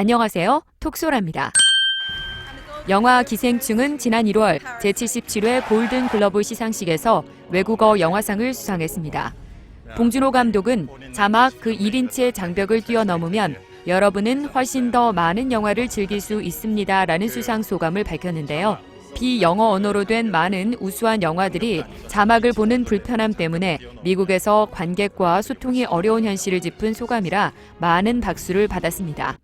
안녕하세요. 톡소라입니다. 영화 기생충은 지난 1월 제77회 골든 글러브 시상식에서 외국어 영화상을 수상했습니다. 봉준호 감독은 자막 그 1인치의 장벽을 뛰어넘으면 여러분은 훨씬 더 많은 영화를 즐길 수 있습니다라는 수상 소감을 밝혔는데요. 비영어 언어로 된 많은 우수한 영화들이 자막을 보는 불편함 때문에 미국에서 관객과 소통이 어려운 현실을 짚은 소감이라 많은 박수를 받았습니다.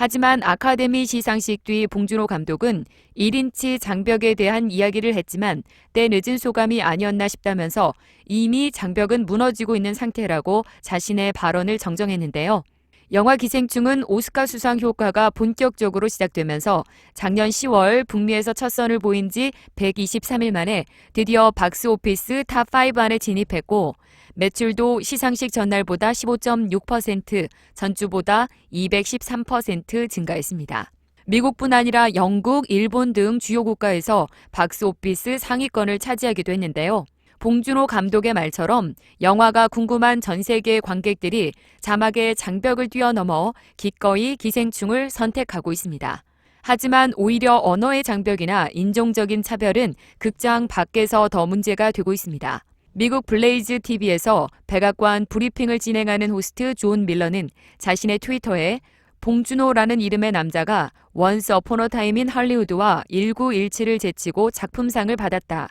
하지만 아카데미 시상식 뒤 봉준호 감독은 1인치 장벽에 대한 이야기를 했지만 때 늦은 소감이 아니었나 싶다면서 이미 장벽은 무너지고 있는 상태라고 자신의 발언을 정정했는데요. 영화 기생충은 오스카 수상 효과가 본격적으로 시작되면서 작년 10월 북미에서 첫 선을 보인 지 123일 만에 드디어 박스오피스 탑5 안에 진입했고 매출도 시상식 전날보다 15.6%, 전주보다 213% 증가했습니다. 미국뿐 아니라 영국, 일본 등 주요 국가에서 박스오피스 상위권을 차지하기도 했는데요. 봉준호 감독의 말처럼 영화가 궁금한 전 세계 관객들이 자막의 장벽을 뛰어넘어 기꺼이 기생충을 선택하고 있습니다. 하지만 오히려 언어의 장벽이나 인종적인 차별은 극장 밖에서 더 문제가 되고 있습니다. 미국 블레이즈 TV에서 백악관 브리핑을 진행하는 호스트 존 밀러는 자신의 트위터에 봉준호라는 이름의 남자가 Once Upon a Time in Hollywood와 1917을 제치고 작품상을 받았다.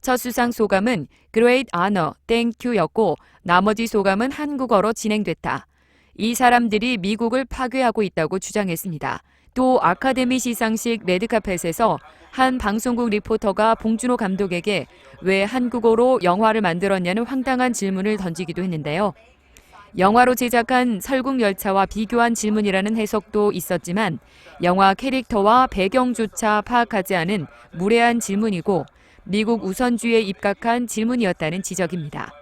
첫 수상 소감은 Great Honor, Thank You였고 나머지 소감은 한국어로 진행됐다. 이 사람들이 미국을 파괴하고 있다고 주장했습니다. 또 아카데미 시상식 레드카펫에서 한 방송국 리포터가 봉준호 감독에게 왜 한국어로 영화를 만들었냐는 황당한 질문을 던지기도 했는데요. 영화로 제작한 설국열차와 비교한 질문이라는 해석도 있었지만 영화 캐릭터와 배경조차 파악하지 않은 무례한 질문이고 미국 우선주의에 입각한 질문이었다는 지적입니다.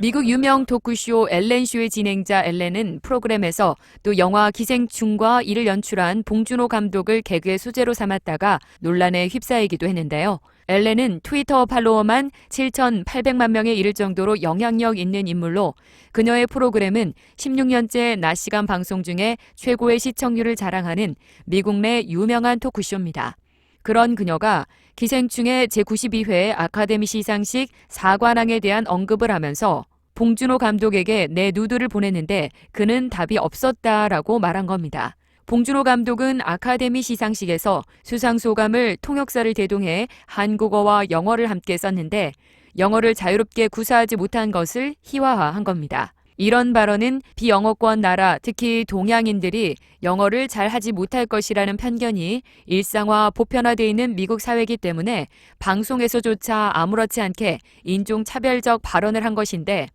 미국 유명 토크쇼 엘렌쇼의 진행자 엘렌은 프로그램에서 또 영화 기생충과 이를 연출한 봉준호 감독을 개그의 소재로 삼았다가 논란에 휩싸이기도 했는데요. 엘렌은 트위터 팔로워만 7,800만 명에 이를 정도로 영향력 있는 인물로 그녀의 프로그램은 16년째 낮 시간 방송 중에 최고의 시청률을 자랑하는 미국 내 유명한 토크쇼입니다. 그런 그녀가 기생충의 제92회 아카데미 시상식 사관왕에 대한 언급을 하면서 봉준호 감독에게 내 누드를 보냈는데 그는 답이 없었다라고 말한 겁니다. 봉준호 감독은 아카데미 시상식에서 수상 소감을 통역사를 대동해 한국어와 영어를 함께 썼는데 영어를 자유롭게 구사하지 못한 것을 희화화한 겁니다. 이런 발언은 비영어권 나라, 특히 동양인들이 영어를 잘하지 못할 것이라는 편견이 일상화 보편화되어 있는 미국 사회이기 때문에 방송에서조차 아무렇지 않게 인종차별적 발언을 한 것인데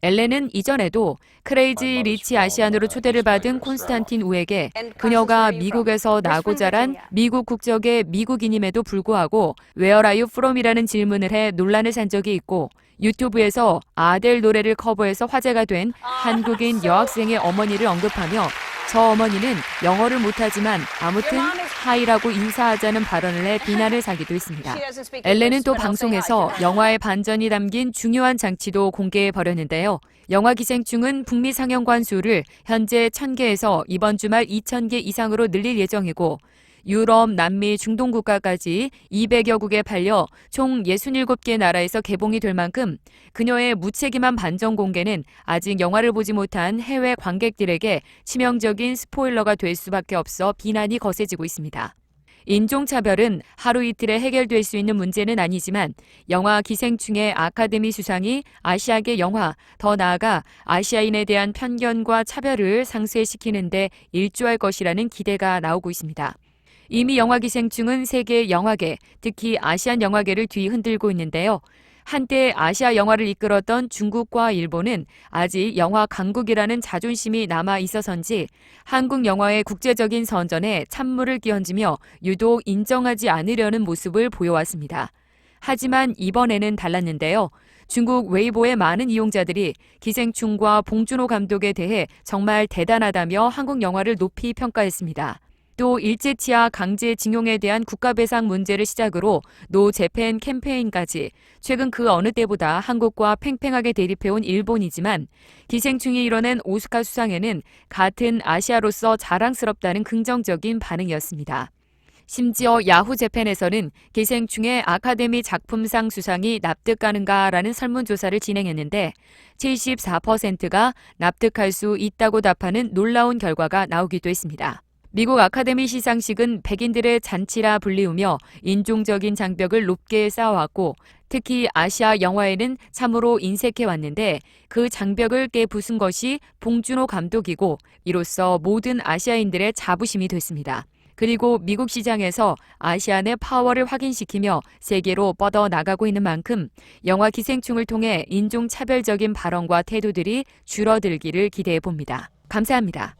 엘렌은 이전에도 크레이지 리치 아시안으로 초대를 받은 콘스탄틴 우에게 그녀가 미국에서 나고 자란 미국 국적의 미국인임에도 불구하고 Where are you from이라는 질문을 해 논란을 산 적이 있고 유튜브에서 아델 노래를 커버해서 화제가 된 한국인 여학생의 어머니를 언급하며 저 어머니는 영어를 못하지만 아무튼 하이라고 인사하자는 발언을 해 비난을 사기도 했습니다. 엘렌은 또 방송에서 영화의 반전이 담긴 중요한 장치도 공개해버렸는데요. 영화 기생충은 북미 상영관 수를 현재 1,000개에서 이번 주말 2,000개 이상으로 늘릴 예정이고 유럽, 남미, 중동 국가까지 200여 국에 팔려 총 67개 나라에서 개봉이 될 만큼 그녀의 무책임한 반전 공개는 아직 영화를 보지 못한 해외 관객들에게 치명적인 스포일러가 될 수밖에 없어 비난이 거세지고 있습니다. 인종차별은 하루 이틀에 해결될 수 있는 문제는 아니지만 영화 기생충의 아카데미 수상이 아시아계 영화, 더 나아가 아시아인에 대한 편견과 차별을 상쇄시키는 데 일조할 것이라는 기대가 나오고 있습니다. 이미 영화 기생충은 세계 영화계, 특히 아시안 영화계를 뒤흔들고 있는데요. 한때 아시아 영화를 이끌었던 중국과 일본은 아직 영화 강국이라는 자존심이 남아 있어서인지 한국 영화의 국제적인 선전에 찬물을 끼얹으며 유독 인정하지 않으려는 모습을 보여왔습니다. 하지만 이번에는 달랐는데요. 중국 웨이보의 많은 이용자들이 기생충과 봉준호 감독에 대해 정말 대단하다며 한국 영화를 높이 평가했습니다. 또 일제치하 강제징용에 대한 국가배상 문제를 시작으로 노 재팬 캠페인까지 최근 그 어느 때보다 한국과 팽팽하게 대립해온 일본이지만 기생충이 이뤄낸 오스카 수상에는 같은 아시아로서 자랑스럽다는 긍정적인 반응이었습니다. 심지어 야후 재팬에서는 기생충의 아카데미 작품상 수상이 납득가는가라는 설문조사를 진행했는데 74%가 납득할 수 있다고 답하는 놀라운 결과가 나오기도 했습니다. 미국 아카데미 시상식은 백인들의 잔치라 불리우며 인종적인 장벽을 높게 쌓아왔고 특히 아시아 영화에는 참으로 인색해왔는데 그 장벽을 깨부순 것이 봉준호 감독이고 이로써 모든 아시아인들의 자부심이 됐습니다. 그리고 미국 시장에서 아시안의 파워를 확인시키며 세계로 뻗어나가고 있는 만큼 영화 기생충을 통해 인종차별적인 발언과 태도들이 줄어들기를 기대해 봅니다. 감사합니다.